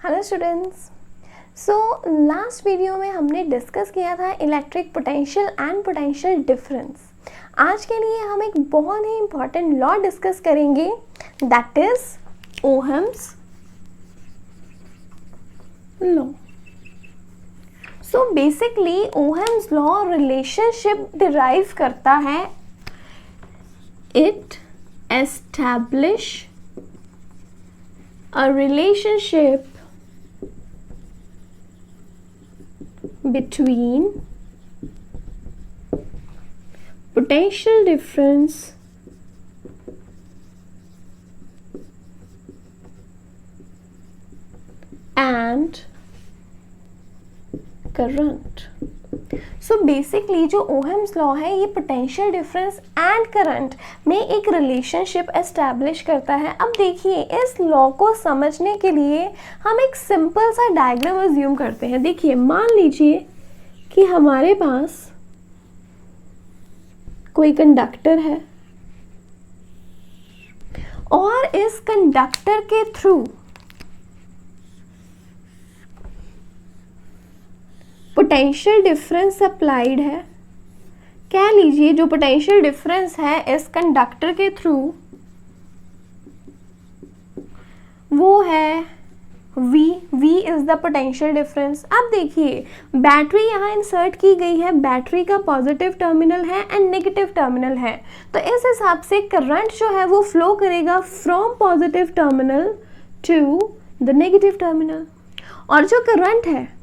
Hello students. So last video में हमने discuss किया था electric potential and potential difference. आज के लिए हम एक बहुत ही इम्पॉर्टेंट लॉ डिस्कस करेंगे, that is Ohm's law. So basically Ohm's law relationship derive करता है, it establish a relationship between potential difference and current. So basically जो ओहम्स लॉ है ये पोटेंशियल डिफरेंस एंड करंट में एक रिलेशनशिप एस्टैब्लिश करता है। अब देखिए, इस लॉ को समझने के लिए हम एक सिंपल सा डायग्राम अज्यूम करते हैं। देखिए, मान लीजिए कि हमारे पास कोई कंडक्टर है और इस कंडक्टर के थ्रू पोटेंशियल डिफरेंस अप्लाइड है। कह लीजिए जो पोटेंशियल डिफरेंस है इस कंडक्टर के थ्रू वो है V is the potential difference. अब देखिए, बैटरी यहाँ इंसर्ट की गई है, बैटरी का पॉजिटिव टर्मिनल है एंड नेगेटिव टर्मिनल है, तो इस हिसाब से करंट जो है वो फ्लो करेगा from positive terminal to the negative terminal, और जो करंट है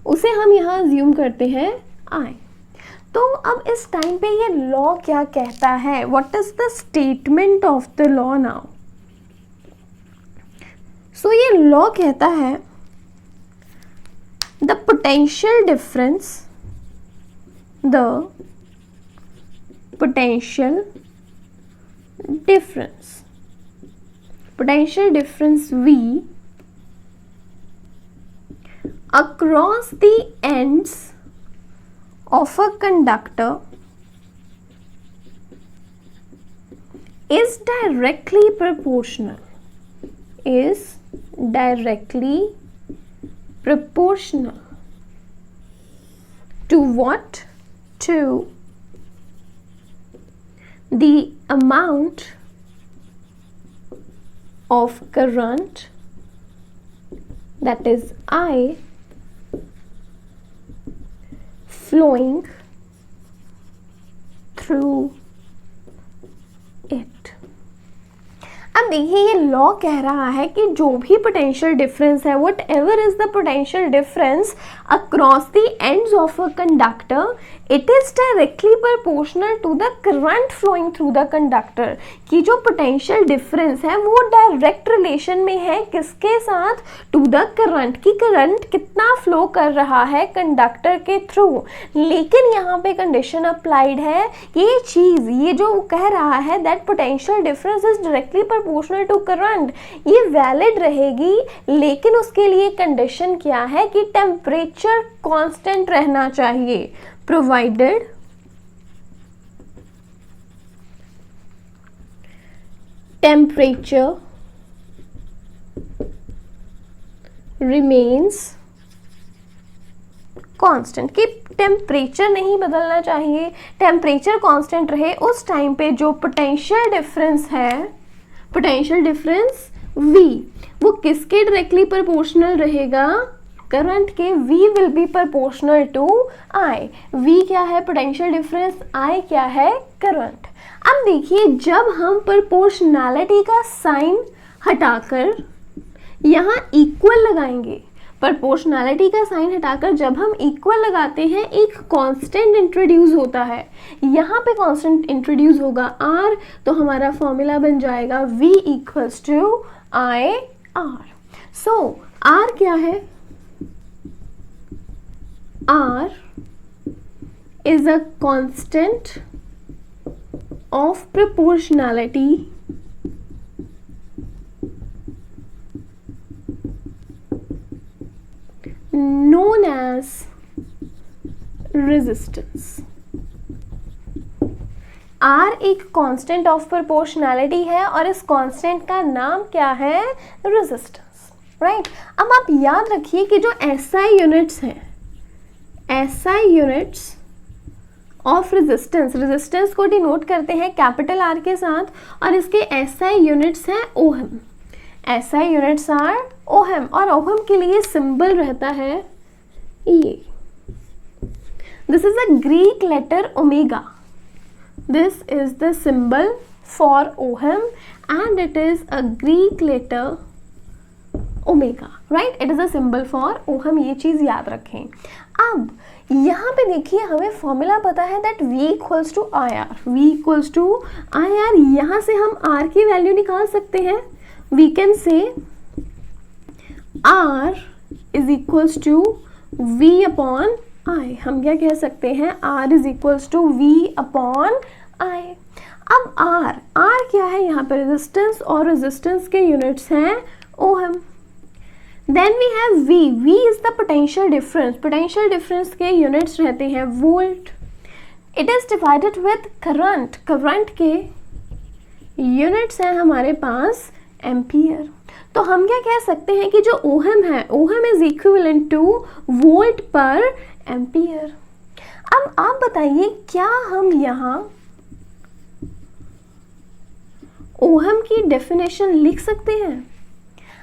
उसे हम यहाँ अज्यूम करते हैं I। तो अब इस टाइम पे ये लॉ क्या कहता है, what is the statement of the law now. So ये लॉ कहता है the potential difference V across the ends of a conductor is directly proportional to what? To the amount of current, that is I, flowing through it। अब देखिए, ये law कह रहा है कि जो भी पोटेंशियल डिफरेंस है, whatever is the potential difference across the ends of a conductor, it is directly proportional to the current flowing through the conductor. कि जो पोटेंशियल डिफरेंस है वो डायरेक्ट रिलेशन में है किसके साथ? टू द करंट, की करंट कितना फ्लो कर रहा है कंडक्टर के थ्रू। लेकिन यहाँ पे कंडीशन अप्लाइड है, ये चीज, ये जो कह रहा है that potential difference is directly proportional to current, ये वैलिड रहेगी, लेकिन उसके लिए कंडीशन क्या है कि टेम्परेचर कांस्टेंट रहना चाहिए, प्रोवाइडेड टेम्परेचर रिमेन्स कांस्टेंट, कि टेम्परेचर नहीं बदलना चाहिए, टेम्परेचर कांस्टेंट रहे। उस टाइम पे जो पोटेंशियल डिफरेंस है, पोटेंशियल डिफरेंस V, वो किसके डायरेक्टली प्रोपोर्शनल रहेगा? करंट के। V will be proportional to I। V क्या है? Potential difference. I क्या है? करंट। अब देखिए, जब हम प्रोपोर्शनैलिटी का साइन हटाकर यहाँ इक्वल लगाएंगे, प्रोपोर्शनैलिटी का साइन हटाकर जब हम इक्वल लगाते हैं, एक कांस्टेंट इंट्रोड्यूस होता है। यहाँ पे कांस्टेंट इंट्रोड्यूस होगा R, तो हमारा फॉर्मूला बन जाएगा V equals to I R। So R क्या है? R is a constant of proportionality known as resistance। R एक कांस्टेंट ऑफ प्रोपोर्शनैलिटी है और इस कांस्टेंट का नाम क्या है? रेजिस्टेंस। राइट। अब आप याद रखिए कि जो SI यूनिट्स हैं, SI units of resistance, resistance को डिनोट करते हैं कैपिटल R के साथ, और इसके SI यूनिट्स हैं ohm. SI units are ohm, और ओहम के लिए सिंबल रहता है ये, this is a Greek letter omega, this is the symbol for ohm and it is a Greek letter omega, right? It is a symbol for ohm, ये चीज याद रखें। अब यहाँ पे देखिए हमें फॉर्मूला पता है that V equals to IR, V equals to IR, यहाँ से हम R की वैल्यू निकाल सकते हैं। We can say R is equals to V upon I, हम क्या कह सकते हैं, R is equals to V upon I। अब R क्या है यहाँ पे, रेजिस्टेंस, और रेजिस्टेंस के यूनिट्स हैं ohm. Then we have V is the potential difference, potential difference के यूनिट्स रहते हैं volt. It is divided with current, current के यूनिट्स हैं हमारे पास एम्पियर। तो हम क्या कह सकते हैं कि जो ओहम है, ohm is equivalent two volt पर एम्पियर। अब आप बताइए क्या हम यहाँ ओहम की डेफिनेशन लिख सकते हैं?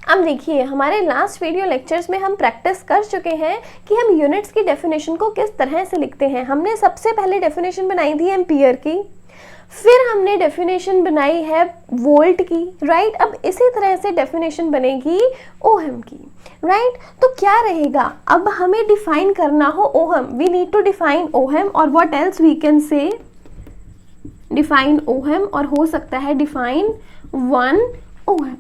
अब देखिए हमारे लास्ट वीडियो लेक्चर्स में हम प्रैक्टिस कर चुके हैं कि हम यूनिट्स की डेफिनेशन को किस तरह से लिखते हैं। हमने सबसे पहले डेफिनेशन बनाई थी एम्पियर की, फिर हमने डेफिनेशन बनाई है वोल्ट की, राइट। अब इसी तरह से डेफिनेशन बनेगी ओहम की, राइट। तो क्या रहेगा, अब हमें डिफाइन करना हो ohm, we need to define ohm, और what else we can say define ohm, और हो सकता है डिफाइन 1 ओहम।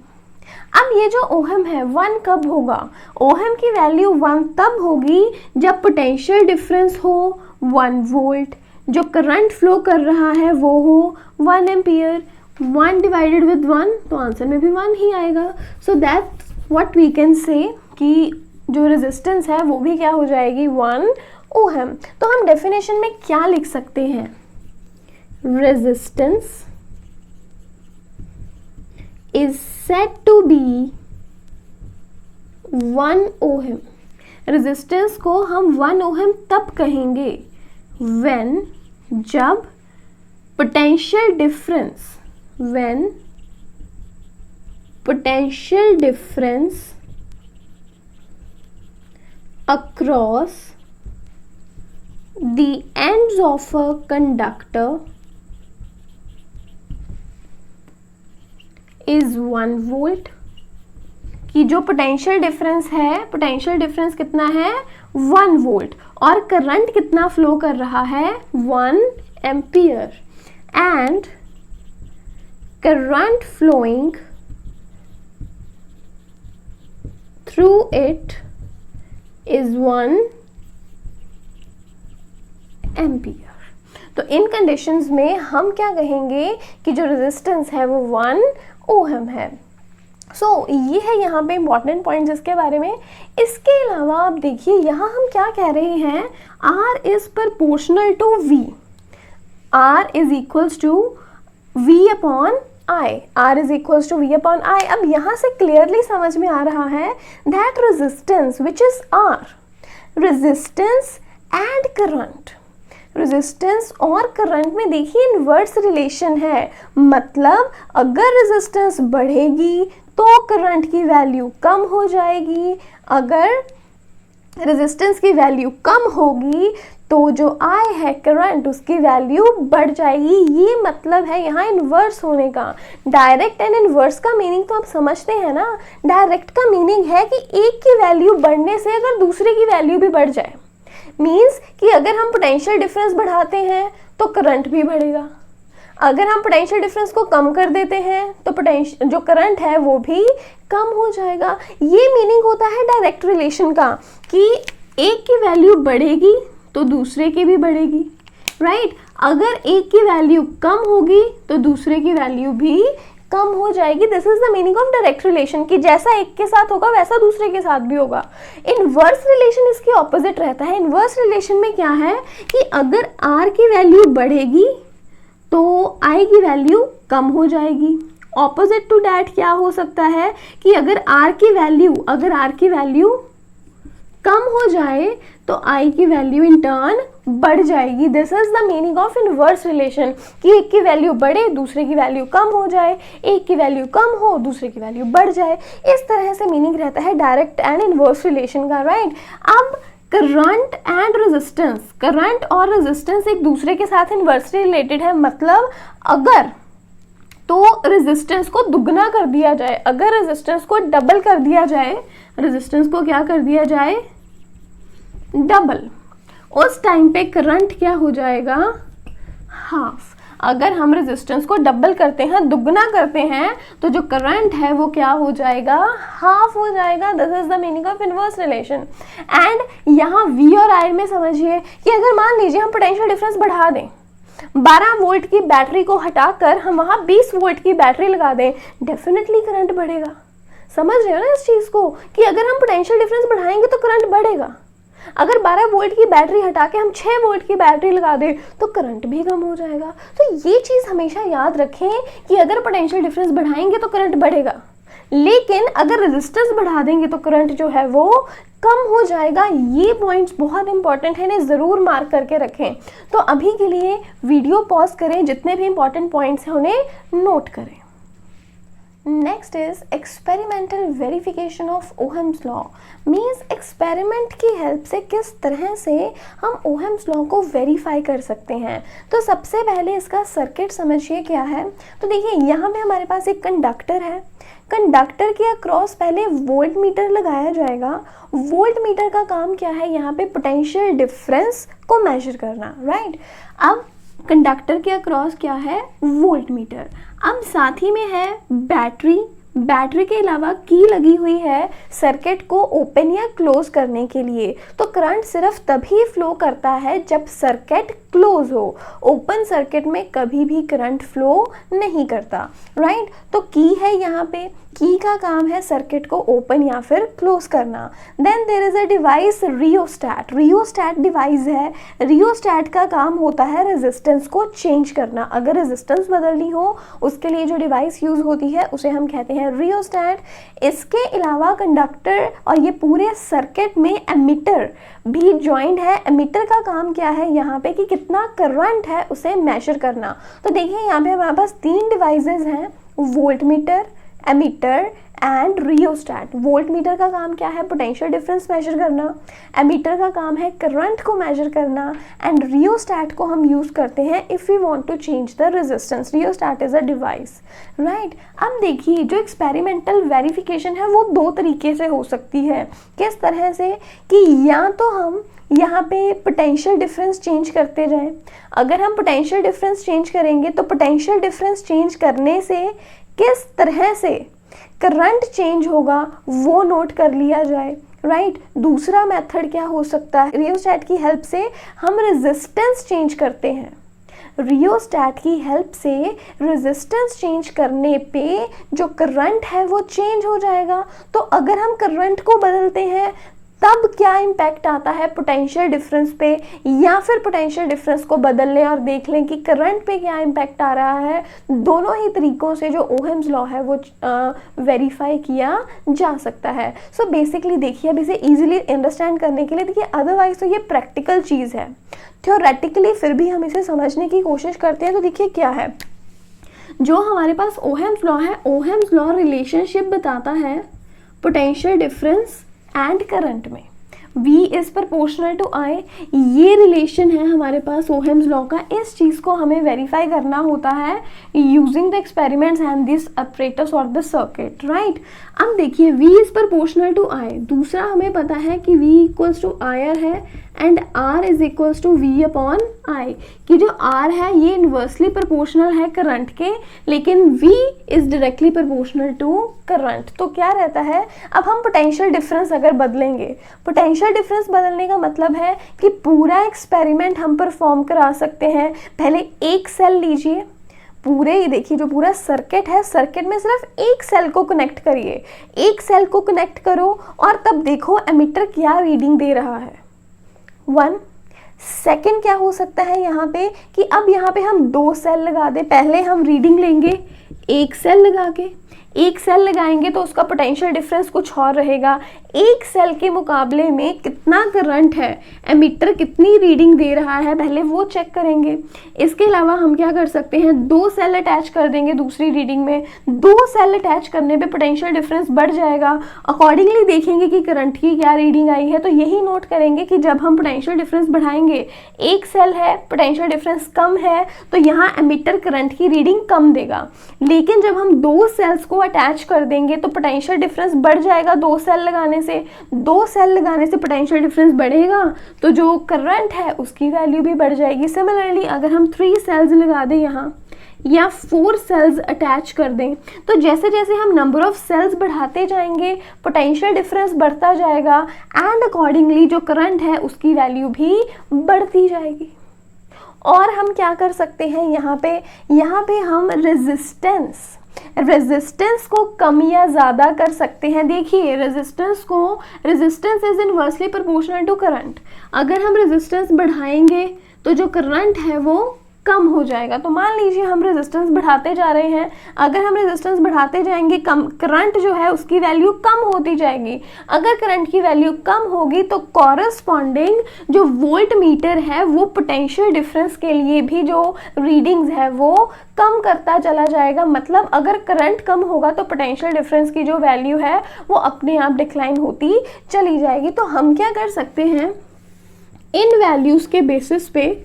अब ये जो ओहम है 1 कब होगा, ओहम की वैल्यू 1 तब होगी जब पोटेंशियल डिफरेंस हो 1 वोल्ट, जो करंट फ्लो कर रहा है वो हो 1 एम्पियर। 1 डिवाइडेड विद 1, तो आंसर में भी 1 ही आएगा। So that's what we can say कि जो रेजिस्टेंस है वो भी क्या हो जाएगी, 1 ओहम। तो हम डेफिनेशन में क्या लिख सकते हैं, resistance is said to be 1 ohm। Resistance को हम 1 ओहम तब कहेंगे when, जब potential difference, when potential difference across the ends of a conductor is 1 volt, कि जो पोटेंशियल डिफरेंस है, पोटेंशियल डिफरेंस कितना है 1 वोल्ट, और करंट कितना फ्लो कर रहा है 1 ampere, and current flowing through it is 1 ampere. तो इन कंडीशंस में हम क्या कहेंगे कि जो रेजिस्टेंस है वो 1 ओहम है। सो ये है यहाँ पे इंपॉर्टेंट पॉइंट जिसके बारे में। इसके अलावा आप देखिए यहाँ हम क्या कह रहे हैं, R is proportional to V, R is equals to V upon I, R is equals to V upon I। अब यहाँ से क्लियरली समझ में आ रहा है that resistance which is R, resistance and current, resistance और करंट में देखिए इनवर्स रिलेशन है। मतलब अगर रेजिस्टेंस बढ़ेगी तो करंट की वैल्यू कम हो जाएगी, अगर रेजिस्टेंस की वैल्यू कम होगी तो जो I है करंट उसकी वैल्यू बढ़ जाएगी। ये मतलब है यहाँ इनवर्स होने का। डायरेक्ट एंड इनवर्स का मीनिंग तो आप समझते हैं ना। डायरेक्ट का मीनिंग है कि एक की वैल्यू बढ़ने से अगर दूसरे की वैल्यू भी बढ़ जाए, मीन्स कि अगर हम पोटेंशियल डिफरेंस बढ़ाते हैं तो करंट भी बढ़ेगा, अगर हम पोटेंशियल डिफरेंस को कम कर देते हैं तो पोटेंशियल जो करंट है वो भी कम हो जाएगा। ये मीनिंग होता है डायरेक्ट रिलेशन का कि एक की वैल्यू बढ़ेगी तो दूसरे की भी बढ़ेगी, राइट। अगर एक की वैल्यू कम होगी तो दूसरे की वैल्यू भी कम हो जाएगी। This is the meaning of direct relation कि जैसा एक के साथ होगा वैसा दूसरे के साथ भी होगा। इनवर्स रिलेशन इसके ऑपोजिट रहता है। इनवर्स रिलेशन में क्या है कि अगर R की वैल्यू बढ़ेगी तो I की वैल्यू कम हो जाएगी, ऑपोजिट टू डैट क्या हो सकता है कि अगर R की वैल्यू कम हो जाए तो I की वैल्यू इन टर्न बढ़ जाएगी। This is the meaning of inverse relation कि एक की वैल्यू बढ़े दूसरे की वैल्यू कम हो जाए, एक की वैल्यू कम हो दूसरे की वैल्यू बढ़ जाए। इस तरह से मीनिंग रहता है डायरेक्ट एंड इनवर्स रिलेशन का, राइट। अब करंट एंड रेजिस्टेंस, करंट और रेजिस्टेंस एक दूसरे के साथ इनवर्सली रिलेटेड है। मतलब अगर तो रेजिस्टेंस को दुगना कर दिया जाए, अगर रेजिस्टेंस को डबल कर दिया जाए, रेजिस्टेंस को क्या कर दिया जाए, डबल, उस टाइम पे करंट क्या हो जाएगा, हाफ। अगर हम रेजिस्टेंस को डबल करते हैं, दुगना करते हैं, तो जो करंट है वो क्या हो जाएगा, हाफ हो जाएगा। This is the meaning of inverse relation. And यहाँ V और I में समझिए कि अगर मान लीजिए हम पोटेंशियल डिफरेंस बढ़ा दें, 12 वोल्ट की बैटरी को हटाकर हम वहां 20 वोल्ट की बैटरी लगा दें, डेफिनेटली करंट बढ़ेगा। समझ रहे हो ना इस चीज को कि अगर हम पोटेंशियल डिफरेंस बढ़ाएंगे तो करंट बढ़ेगा। अगर 12 वोल्ट की बैटरी हटा के हम 6 वोल्ट की बैटरी लगा दें तो करंट भी कम हो जाएगा। तो ये चीज हमेशा याद रखें कि अगर पोटेंशियल डिफरेंस बढ़ाएंगे तो करंट बढ़ेगा, लेकिन अगर रेजिस्टेंस बढ़ा देंगे तो करंट जो है वो कम हो जाएगा। ये पॉइंट्स बहुत इंपॉर्टेंट है, इन्हें ज़रूर मार्क करके रखें। तो अभी के लिए वीडियो पॉज करें, जितने भी इंपॉर्टेंट पॉइंट्स हैं उन्हें नोट करें। Next is experimental verification of Ohm's law. Means experiment की हेल्प से किस तरह से हम ओहम्स लॉ को वेरीफाई कर सकते हैं। तो सबसे पहले इसका सर्किट समझिए क्या है। तो देखिए यहाँ पे हमारे पास एक कंडक्टर है, कंडक्टर के अक्रॉस पहले वोल्ट मीटर लगाया जाएगा। वोल्ट मीटर का काम क्या है, यहाँ पे पोटेंशियल डिफरेंस को मेजर करना, राइट। अब कंडक्टर के अक्रॉस क्या है, वोल्ट मीटर। अब साथ ही में है बैटरी, बैटरी के अलावा की लगी हुई है सर्किट को ओपन या क्लोज करने के लिए। तो करंट सिर्फ तभी फ्लो करता है जब सर्किट क्लोज हो, ओपन सर्किट में कभी भी करंट फ्लो नहीं करता, राइट। तो की है यहाँ पे, की का काम है सर्किट को ओपन या फिर क्लोज करना। Then there is a device rheostat, rheostat device है। रियोस्टैट का काम होता है रेजिस्टेंस को चेंज करना। अगर रेजिस्टेंस बदलनी हो उसके लिए जो डिवाइस यूज होती है उसे हम कहते हैं रियोस्टैट। इसके अलावा कंडक्टर और ये पूरे सर्किट में एमीटर भी ज्वाइंट है। एमीटर का काम क्या है यहाँ पे कि कितना करंट है उसे मेजर करना। तो देखिए यहाँ पे हमारे पास 3 डिवाइसेस हैं, voltmeter, ammeter and rheostat. Voltmeter का काम क्या है, पोटेंशियल डिफरेंस मेजर करना। एमीटर का काम है करंट को मेजर करना। एंड रियोस्टैट को हम यूज करते हैं if we want to change the resistance. Rheostat is a device, right. अब देखिए जो एक्सपेरिमेंटल वेरिफिकेशन है वो 2 तरीके से हो सकती है। किस तरह से कि या तो हम यहाँ पे पोटेंशियल डिफरेंस चेंज करते जाएं। अगर हम पोटेंशियल डिफरेंस चेंज करेंगे तो पोटेंशियल डिफरेंस चेंज करने से किस तरह से करंट चेंज होगा वो नोट कर लिया जाए, राइट। दूसरा मेथड क्या हो सकता है, रियोस्टैट की हेल्प से हम रेजिस्टेंस चेंज करते हैं। रियोस्टैट की हेल्प से रेजिस्टेंस चेंज करने पे जो करंट है वो चेंज हो जाएगा। तो अगर हम करंट को बदलते हैं तब क्या इम्पैक्ट आता है पोटेंशियल डिफरेंस पे, या फिर पोटेंशियल डिफरेंस को बदल लें और देख लें कि करंट पे क्या इम्पैक्ट आ रहा है। दोनों ही तरीकों से जो ओहम्स लॉ है वो वेरीफाई किया जा सकता है। सो बेसिकली देखिए अब इसे इजीली अंडरस्टैंड करने के लिए देखिए, अदरवाइज तो ये प्रैक्टिकल चीज़ है, थ्योरेटिकली फिर भी हम इसे समझने की कोशिश करते हैं। तो देखिए क्या है, जो हमारे पास ओहम्स लॉ है, ओहम्स लॉ रिलेशनशिप बताता है पोटेंशियल डिफरेंस एंड करंट में। V is proportional to I, ये रिलेशन है हमारे पास ओहम्स लॉ का। इस चीज़ को हमें वेरीफाई करना होता है using the experiments and this apparatus और द सर्किट, राइट। अब देखिए V is proportional to I। दूसरा हमें पता है कि V इक्वल्स टू IR है and R is equals to V upon I, कि जो R है ये इन्वर्सली प्रोपोर्शनल है करंट के, लेकिन V is directly proportional to current. तो क्या रहता है, अब हम पोटेंशियल डिफरेंस अगर बदलेंगे, पोटेंशियल डिफरेंस बदलने का मतलब है कि पूरा एक्सपेरिमेंट हम परफॉर्म करा सकते हैं। पहले एक सेल लीजिए, पूरे ही देखिए जो पूरा सर्किट है, सर्किट में सिर्फ एक सेल को कनेक्ट करिए, एक सेल को कनेक्ट करो और तब देखो एमीटर क्या रीडिंग दे रहा है। 1 सेकेंड क्या हो सकता है यहाँ पे कि अब यहाँ पे हम 2 सेल लगा दें, पहले हम रीडिंग लेंगे एक सेल लगा के, एक सेल लगाएंगे तो उसका पोटेंशियल डिफरेंस कुछ और रहेगा। एक सेल के मुकाबले में कितना करंट है, एमीटर कितनी रीडिंग दे रहा है, पहले वो चेक करेंगे। इसके अलावा हम क्या कर सकते हैं, दो सेल अटैच कर देंगे दूसरी रीडिंग में। दो सेल अटैच करने पे पोटेंशियल डिफरेंस बढ़ जाएगा। अकॉर्डिंगली देखेंगे कि करंट की क्या रीडिंग आई है, तो यही नोट करेंगे कि जब हम पोटेंशियल डिफरेंस बढ़ाएंगे, एक सेल है, पोटेंशियल डिफरेंस कम है, तो यहाँ एमीटर करंट की रीडिंग कम देगा। लेकिन जब हम दो सेल्स को अटैच कर देंगे तो पोटेंशियल डिफरेंस बढ़ जाएगा। दो सेल लगाने से पोटेंशियल डिफरेंस बढ़ेगा, तो जो करंट है उसकी वैल्यू भी बढ़ जाएगी। सिमिलरली अगर हम 3 सेल्स लगा दें यहाँ, या 4 सेल्स अटैच कर दें, तो जैसे जैसे हम नंबर ऑफ सेल्स बढ़ाते जाएंगे पोटेंशियल डिफरेंस बढ़ता जाएगा, एंड अकॉर्डिंगली जो करंट है उसकी वैल्यू भी बढ़ती जाएगी। और हम क्या कर सकते हैं, यहाँ पे हम रेजिस्टेंस को कम या ज़्यादा कर सकते हैं। देखिए resistance is inversely proportional to current. अगर हम रेजिस्टेंस बढ़ाएंगे तो जो करंट है वो कम हो जाएगा। तो मान लीजिए हम रेजिस्टेंस बढ़ाते जा रहे हैं, अगर हम रेजिस्टेंस बढ़ाते जाएंगे, कम करंट जो है उसकी वैल्यू कम होती जाएगी। अगर करंट की वैल्यू कम होगी तो कॉरस्पॉन्डिंग जो वोल्ट मीटर है वो पोटेंशियल डिफरेंस के लिए भी जो रीडिंग्स है वो कम करता चला जाएगा। मतलब अगर करंट कम होगा तो पोटेंशियल डिफरेंस की जो वैल्यू है वो अपने आप डिक्लाइन होती चली जाएगी। तो हम क्या कर सकते हैं, इन वैल्यूज के बेसिस पे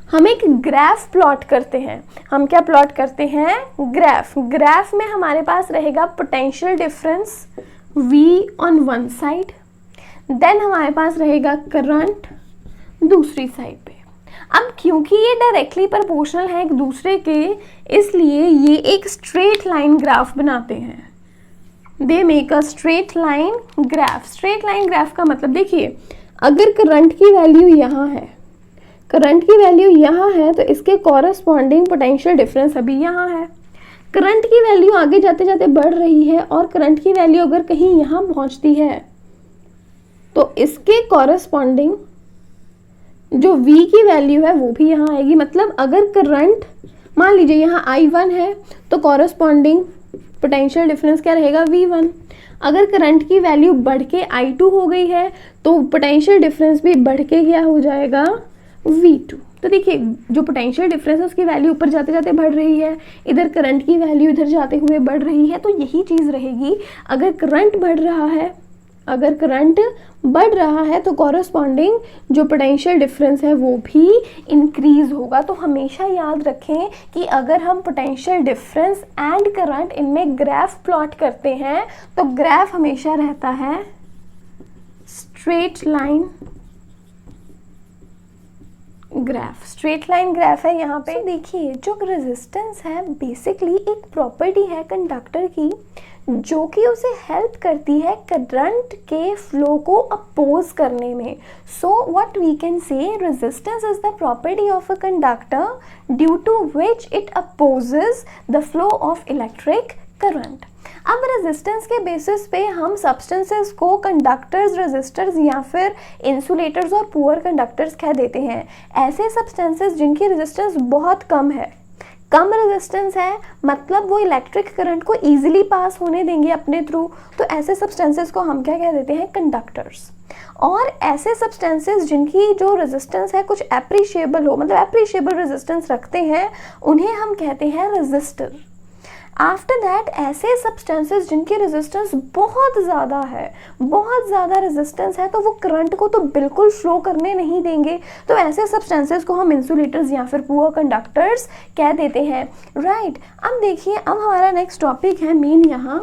हम एक ग्राफ प्लॉट करते हैं। हम क्या प्लॉट करते हैं, ग्राफ में हमारे पास रहेगा potential difference V on one side, then हमारे पास रहेगा करंट दूसरी साइड पे। अब क्योंकि ये डायरेक्टली प्रोपोर्शनल है एक दूसरे के, इसलिए ये एक स्ट्रेट लाइन ग्राफ बनाते हैं। They make a straight line graph. Straight line graph का मतलब देखिए, अगर करंट की वैल्यू यहाँ है, तो इसके कॉरस्पॉन्डिंग पोटेंशियल डिफरेंस अभी यहाँ है। करंट की वैल्यू आगे जाते जाते बढ़ रही है, और करंट की वैल्यू अगर कहीं यहाँ पहुँचती है तो इसके कॉरस्पॉन्डिंग जो V की वैल्यू है वो भी यहाँ आएगी। मतलब अगर करंट मान लीजिए यहाँ I1 है तो कॉरस्पॉन्डिंग पोटेंशियल डिफरेंस क्या रहेगा, V1। अगर करंट की वैल्यू बढ़ के I2 हो गई है तो पोटेंशियल डिफरेंस भी बढ़ के क्या हो जाएगा, V2। तो देखिए जो पोटेंशियल डिफरेंस है उसकी वैल्यू ऊपर जाते जाते बढ़ रही है, इधर करंट की वैल्यू इधर जाते हुए बढ़ रही है। तो यही चीज़ रहेगी, अगर करंट बढ़ रहा है तो कॉरस्पॉन्डिंग जो पोटेंशियल डिफरेंस है वो भी इंक्रीज होगा। तो हमेशा याद रखें कि अगर हम पोटेंशियल डिफरेंस एंड करंट इनमें ग्राफ प्लॉट करते हैं तो ग्राफ हमेशा रहता है स्ट्रेट लाइन ग्राफ है यहाँ पे। देखिए जो रेजिस्टेंस है बेसिकली एक प्रॉपर्टी है कंडक्टर की, जो कि उसे हेल्प करती है करंट के फ्लो को अपोज करने में। So what we can say, resistance is the property of a conductor due to which it opposes the flow of electric current. अब रेजिस्टेंस के बेसिस पे हम सब्सटेंसेस को कंडक्टर्स, रेजिस्टर्स या फिर इंसुलेटर्स और पुअर कंडक्टर्स कह देते हैं। ऐसे सब्सटेंसेस जिनकी रेजिस्टेंस बहुत कम है, कम रेजिस्टेंस है, मतलब वो इलेक्ट्रिक करंट को इजीली पास होने देंगे अपने थ्रू, तो ऐसे सब्सटेंसेस को हम क्या कह देते हैं, कंडक्टर्स। और ऐसे सब्सटेंसेस जिनकी जो रेजिस्टेंस है कुछ एप्रिशिएबल हो, मतलब एप्रिशिएबल रेजिस्टेंस रखते हैं, उन्हें हम कहते हैं रेजिस्टर। आफ्टर दैट ऐसे सब्सटेंसेस जिनकी रेजिस्टेंस बहुत ज़्यादा रेजिस्टेंस है, तो वो करंट को तो बिल्कुल फ्लो करने नहीं देंगे, तो ऐसे सब्सटेंसेस को हम इंसुलेटर्स या फिर पुअर कंडक्टर्स कह देते हैं। राइट। अब देखिए, अब हमारा नेक्स्ट टॉपिक है मेन यहाँ,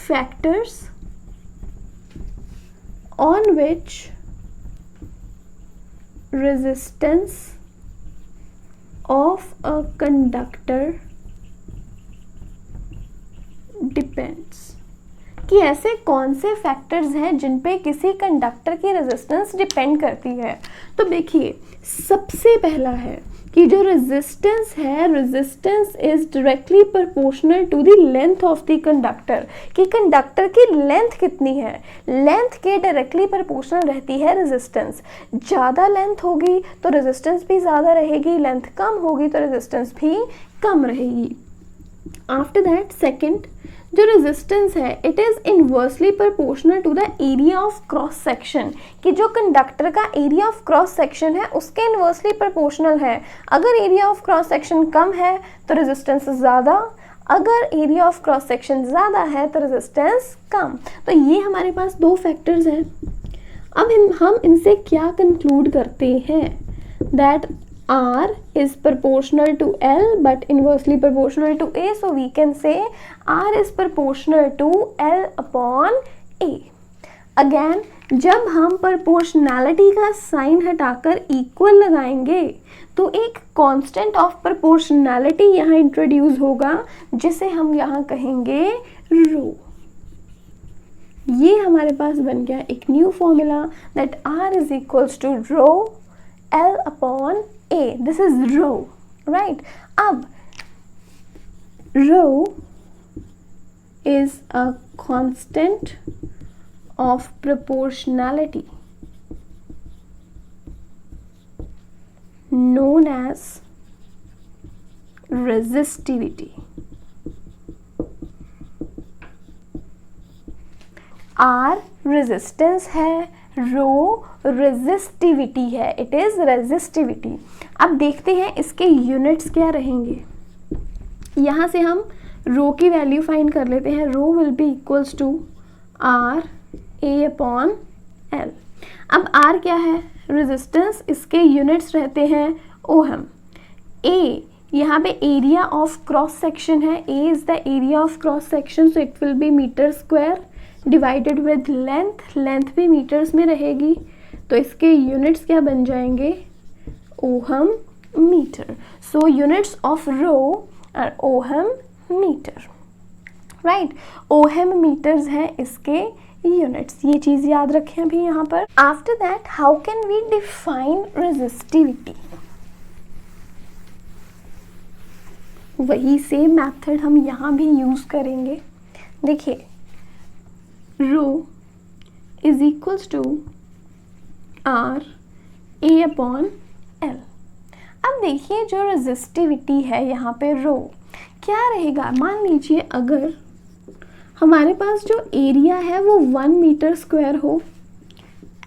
factors on which resistance of a conductor depends, कि ऐसे कौन से फैक्टर्स हैं जिन पे किसी कंडक्टर की रेजिस्टेंस डिपेंड करती है। तो देखिए सबसे पहला है कि जो रेजिस्टेंस है, resistance is directly proportional to the length of the conductor, कि कंडक्टर की लेंथ कितनी है, लेंथ के डायरेक्टली प्रोपोर्शनल रहती है रेजिस्टेंस। ज़्यादा लेंथ होगी तो रेजिस्टेंस भी ज़्यादा रहेगी, लेंथ कम होगी तो रेजिस्टेंस भी कम रहेगी। आफ्टर दैट सेकेंड, जो रेजिस्टेंस है it is inversely proportional to the area of cross section, कि जो कंडक्टर का एरिया ऑफ क्रॉस सेक्शन है उसके इनवर्सली प्रोपोर्शनल है। अगर एरिया ऑफ क्रॉस सेक्शन कम है तो रेजिस्टेंस ज़्यादा, अगर एरिया ऑफ क्रॉस सेक्शन ज़्यादा है तो रेजिस्टेंस कम। तो ये हमारे पास दो फैक्टर्स हैं। अब हम इनसे क्या कंक्लूड करते हैं, that R is proportional to L but inversely proportional to A, so we can say R is proportional to L upon A. Again, जब हम proportionality का साइन हटाकर equal लगाएंगे तो एक constant of proportionality यहाँ इंट्रोड्यूस होगा जिसे हम यहाँ कहेंगे rho। ये हमारे पास बन गया एक new formula that R is equals to rho L upon A. This is rho, right? अब rho is a constant of proportionality known as resistivity. R resistance है, रो रेजिस्टिविटी है, इट इज़ रेजिस्टिविटी। अब देखते हैं इसके यूनिट्स क्या रहेंगे। यहाँ से हम रो की वैल्यू फाइंड कर लेते हैं। Rho will be equals to R A upon L. अब आर क्या है, रेजिस्टेंस, इसके यूनिट्स रहते हैं ओहम। ए यहाँ पे एरिया ऑफ क्रॉस सेक्शन है, A is the area of cross section, so it will be metre square divided with length, length भी मीटर्स में रहेगी, तो इसके यूनिट्स क्या बन जाएंगे, ohm metre. So units of rho are ohm metre, right. Ohm metres हैं इसके यूनिट्स, ये चीज़ याद रखें अभी यहाँ पर। After that how can we define resistivity, वही सेम मेथड हम यहाँ भी यूज़ करेंगे। देखिए rho is equals to R A upon L. अब देखिए जो रेजिस्टिविटी है यहाँ पे रो क्या रहेगा, मान लीजिए अगर हमारे पास जो एरिया है वो 1 मीटर स्क्वायर हो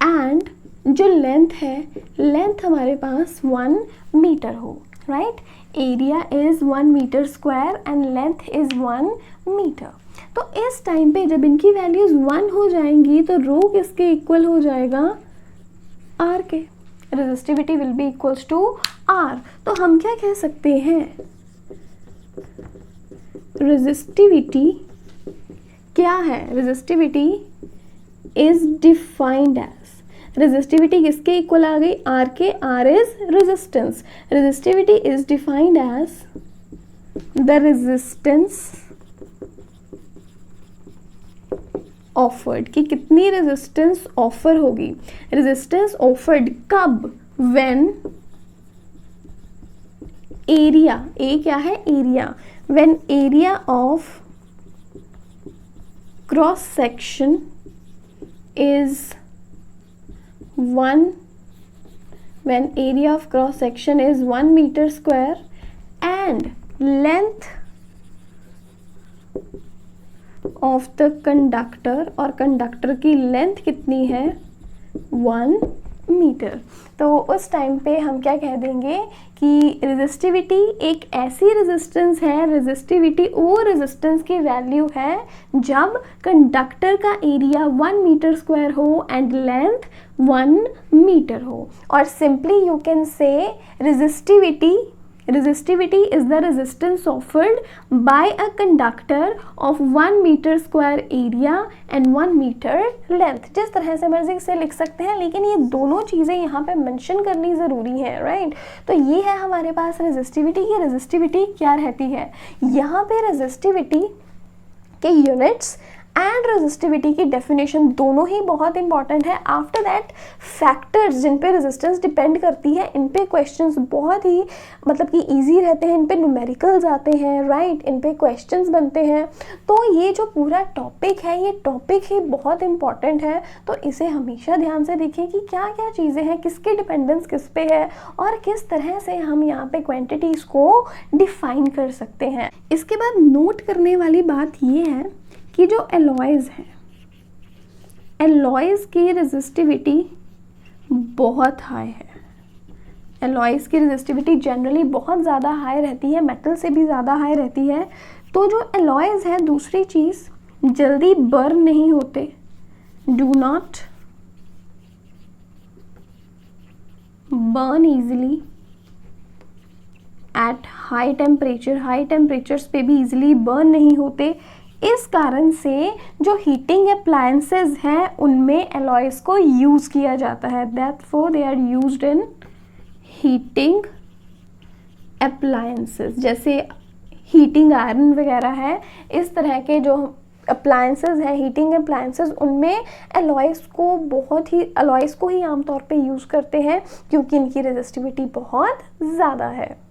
एंड जो लेंथ है, लेंथ हमारे पास 1 मीटर हो, right. Area is 1 metre square and length is 1 metre. तो इस टाइम पे जब इनकी वैल्यूज 1 हो जाएंगी तो रो किसके इक्वल हो जाएगा, आर के। Resistivity will be equals to R. तो हम क्या कह सकते हैं, रेजिस्टिविटी क्या है, resistivity is defined as, resistivity किसके इक्वल आ गई, आर के। R is resistance, resistivity is defined as the resistance offered, कि कितनी रेजिस्टेंस ऑफर होगी। रेजिस्टेंस ऑफर्ड कब, व्हेन एरिया, ए क्या है area, when area of cross section is 1, when area of cross section is 1 meter square and length of the conductor, और conductor की length कितनी है 1 मीटर। तो उस टाइम पे हम क्या कह देंगे कि रेजिस्टिविटी एक ऐसी रेजिस्टेंस है, रेजिस्टिविटी वो रेजिस्टेंस की वैल्यू है जब कंडक्टर का एरिया 1 मीटर स्क्वायर हो एंड लेंथ 1 मीटर हो। और simply you can say resistivity is the resistance offered by a conductor of 1 meter square area and 1 meter length। जिस तरह से मर्जी से लिख सकते हैं, लेकिन ये दोनों चीज़ें यहाँ पे मेंशन करनी ज़रूरी है, राइट। तो ये है हमारे पास रेजिस्टिविटी। ये रेजिस्टिविटी क्या रहती है, यहाँ पे रेजिस्टिविटी के यूनिट्स एंड रेजिस्टिविटी की डेफिनेशन दोनों ही बहुत इंपॉर्टेंट है। आफ्टर दैट फैक्टर्स जिन पे रेजिस्टेंस डिपेंड करती है, इन पे क्वेश्चंस बहुत ही मतलब कि इजी रहते हैं, इन पे न्यूमेरिकल्स आते हैं, राइट, इन पे क्वेश्चंस बनते हैं। तो ये जो पूरा टॉपिक है, ये टॉपिक ही बहुत इंपॉर्टेंट है, तो इसे हमेशा ध्यान से देखिए कि क्या क्या चीज़ें हैं, किसकी डिपेंडेंस किस पे है और किस तरह से हम यहाँ पे क्वांटिटीज़ को डिफाइन कर सकते हैं। इसके बाद नोट करने वाली बात ये है कि जो एलॉयज़ हैं, एलॉयज़ की रेजिस्टिविटी बहुत हाई है। एलॉयज़ की रेजिस्टिविटी जनरली बहुत ज़्यादा हाई रहती है, मेटल से भी ज़्यादा हाई रहती है। तो जो एलॉयज़ है, दूसरी चीज़, जल्दी बर्न नहीं होते, do not burn easily at high temperature, high temperatures पे भी ईजिली बर्न नहीं होते। इस कारण से जो हीटिंग अप्लायंसेस हैं उनमें एलॉयज़ को यूज़ किया जाता है, therefore they are used in heating appliances. जैसे हीटिंग आयरन वगैरह है, इस तरह के जो अप्लायंसेस हैं, हीटिंग अप्लायंसेस, उनमें एलॉयज़ को ही आमतौर पे यूज़ करते हैं क्योंकि इनकी रेजिस्टिविटी बहुत ज़्यादा है।